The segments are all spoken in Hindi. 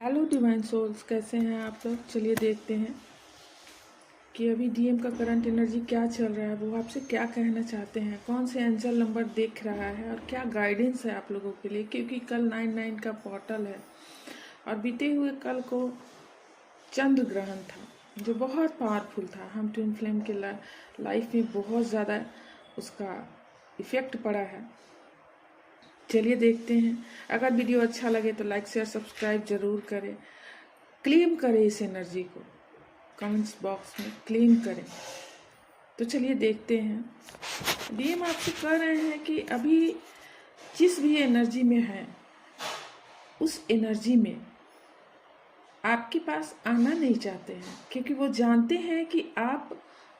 हेलो डिवाइन सोल्स, कैसे हैं आप लोग। चलिए देखते हैं कि अभी डीएम का करंट एनर्जी क्या चल रहा है, वो आपसे क्या कहना चाहते हैं, कौन से एंजल नंबर देख रहा है और क्या गाइडेंस है आप लोगों के लिए। क्योंकि कल 9/9 का पोर्टल है और बीते हुए कल को चंद्र ग्रहण था जो बहुत पावरफुल था। हम ट्विन फ्लेम के लाइफ में बहुत ज़्यादा उसका इफ़ेक्ट पड़ा है। चलिए देखते हैं। अगर वीडियो अच्छा लगे तो लाइक शेयर सब्सक्राइब जरूर करें। क्लेम करें इस एनर्जी को, कमेंट्स बॉक्स में क्लेम करें। तो चलिए देखते हैं। डीएम आपसे कह रहे हैं कि अभी जिस भी एनर्जी में है उस एनर्जी में आपके पास आना नहीं चाहते हैं, क्योंकि वो जानते हैं कि आप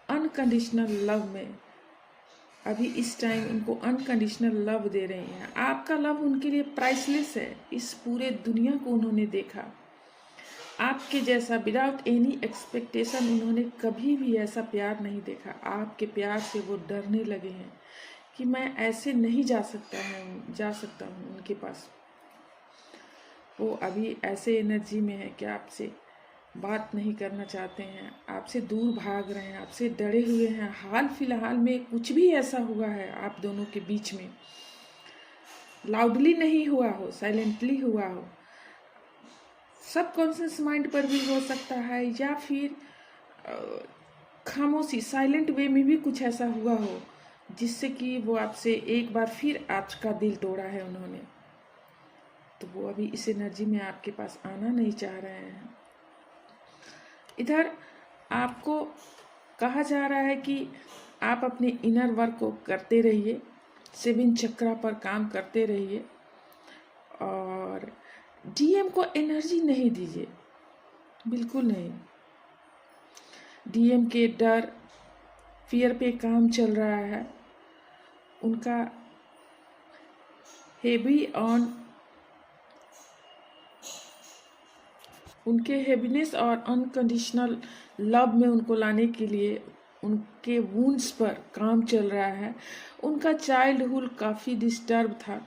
अनकंडीशनल लव में अभी इस टाइम उनको अनकंडीशनल लव दे रही हैं। आपका लव उनके लिए प्राइसलेस है। इस पूरे दुनिया को उन्होंने देखा आपके जैसा, विदाउट एनी एक्सपेक्टेशन। उन्होंने कभी भी ऐसा प्यार नहीं देखा। आपके प्यार से वो डरने लगे हैं कि मैं ऐसे नहीं जा सकता हूँ उनके पास। वो अभी ऐसे एनर्जी में है कि आपसे बात नहीं करना चाहते हैं, आपसे दूर भाग रहे हैं, आपसे डरे हुए हैं। हाल फिलहाल में कुछ भी ऐसा हुआ है आप दोनों के बीच में, लाउडली नहीं हुआ हो, साइलेंटली हुआ हो, सबकॉन्शियस माइंड पर भी हो सकता है, या फिर खामोशी साइलेंट वे में भी कुछ ऐसा हुआ हो जिससे कि वो आपसे एक बार फिर आपका दिल तोड़ा है उन्होंने। तो वो अभी इस एनर्जी में आपके पास आना नहीं चाह रहे हैं। इधर आपको कहा जा रहा है कि आप अपने इनर वर्क को करते रहिए, 7 चक्रा पर काम करते रहिए और डीएम को एनर्जी नहीं दीजिए, बिल्कुल नहीं। डीएम के डर फियर पे काम चल रहा है, उनका हेवी ऑन उनके हैवीनेस और अनकंडीशनल लव में उनको लाने के लिए उनके वुंड्स पर काम चल रहा है। उनका चाइल्डहुड काफ़ी डिस्टर्ब था।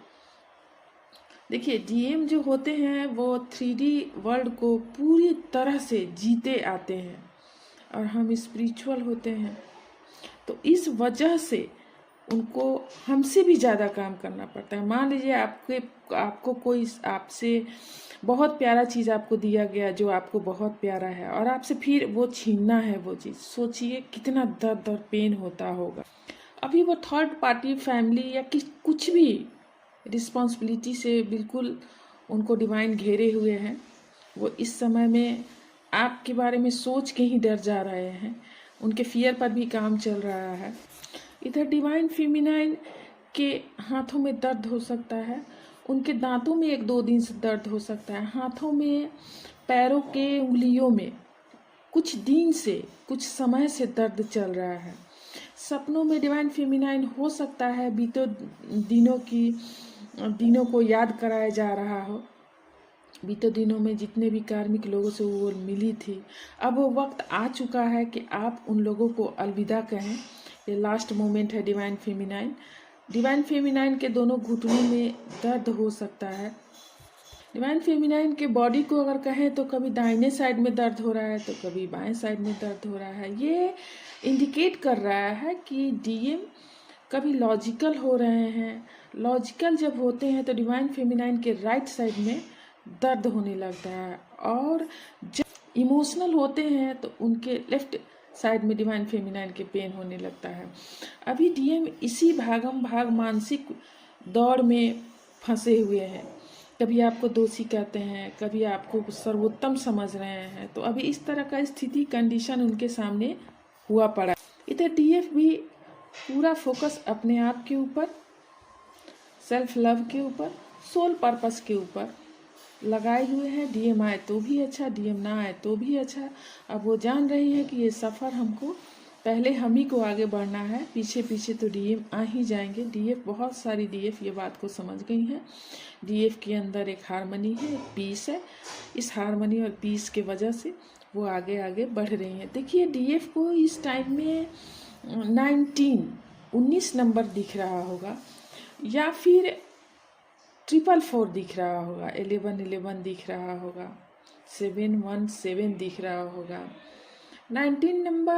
देखिए, डीएम जो होते हैं वो 3D वर्ल्ड को पूरी तरह से जीते आते हैं और हम स्पिरिचुअल होते हैं, तो इस वजह से उनको हमसे भी ज़्यादा काम करना पड़ता है। मान लीजिए आपको कोई आपसे बहुत प्यारा चीज़ आपको दिया गया जो आपको बहुत प्यारा है और आपसे फिर वो छीनना है वो चीज़, सोचिए कितना दर्द और पेन होता होगा। अभी वो थर्ड पार्टी फैमिली या कुछ भी रिस्पॉन्सिबिलिटी से बिल्कुल उनको डिवाइन घेरे हुए हैं। वो इस समय में आपके बारे में सोच के ही डर जा रहे हैं, उनके फियर पर भी काम चल रहा है। इधर डिवाइन फेमिनाइन के हाथों में दर्द हो सकता है, उनके दांतों में 1-2 दिन से दर्द हो सकता है, हाथों में, पैरों के उंगलियों में कुछ दिन से, कुछ समय से दर्द चल रहा है। सपनों में डिवाइन फेमिनाइन हो सकता है बीते दिनों को याद कराया जा रहा हो। बीते दिनों में जितने भी कार्मिक लोगों से वो मिली थी, अब वो वक्त आ चुका है कि आप उन लोगों को अलविदा कहें। ये लास्ट मोमेंट है डिवाइन फेमिनाइन। डिवाइन फेमिनाइन के दोनों घुटनों में दर्द हो सकता है। डिवाइन फेमिनाइन के बॉडी को अगर कहें तो कभी दाहिने साइड में दर्द हो रहा है तो कभी बाएं साइड में दर्द हो रहा है। ये इंडिकेट कर रहा है कि डीएम कभी लॉजिकल हो रहे हैं। लॉजिकल जब होते हैं तो डिवाइन फेमिनाइन के राइट साइड में दर्द होने लगता है, और जब इमोशनल होते हैं तो उनके लेफ्ट साइड में डिवाइन फेमिनाइन के पेन होने लगता है। अभी डीएम इसी भागम भाग मानसिक दौड़ में फंसे हुए हैं। कभी आपको दोषी कहते हैं, कभी आपको सर्वोत्तम समझ रहे हैं। तो अभी इस तरह का स्थिति कंडीशन उनके सामने हुआ पड़ा। इधर डीएफ भी पूरा फोकस अपने आप के ऊपर, सेल्फ लव के ऊपर, सोल पर्पस के ऊपर लगाए हुए हैं। डीएम आए तो भी अच्छा, डीएम ना आए तो भी अच्छा। अब वो जान रही है कि ये सफ़र हमको पहले हम ही को आगे बढ़ना है, पीछे पीछे तो डीएम आ ही जाएंगे। डीएफ बहुत सारी डीएफ ये बात को समझ गई हैं। डीएफ के अंदर एक हारमनी है, एक पीस है। इस हारमनी और पीस के वजह से वो आगे आगे बढ़ रही हैं। देखिए, डीएफ को इस टाइम में 19 नंबर दिख रहा होगा, या फिर 444 दिख रहा होगा, 11 दिख रहा होगा। 717 दिख रहा होगा। 19 नंबर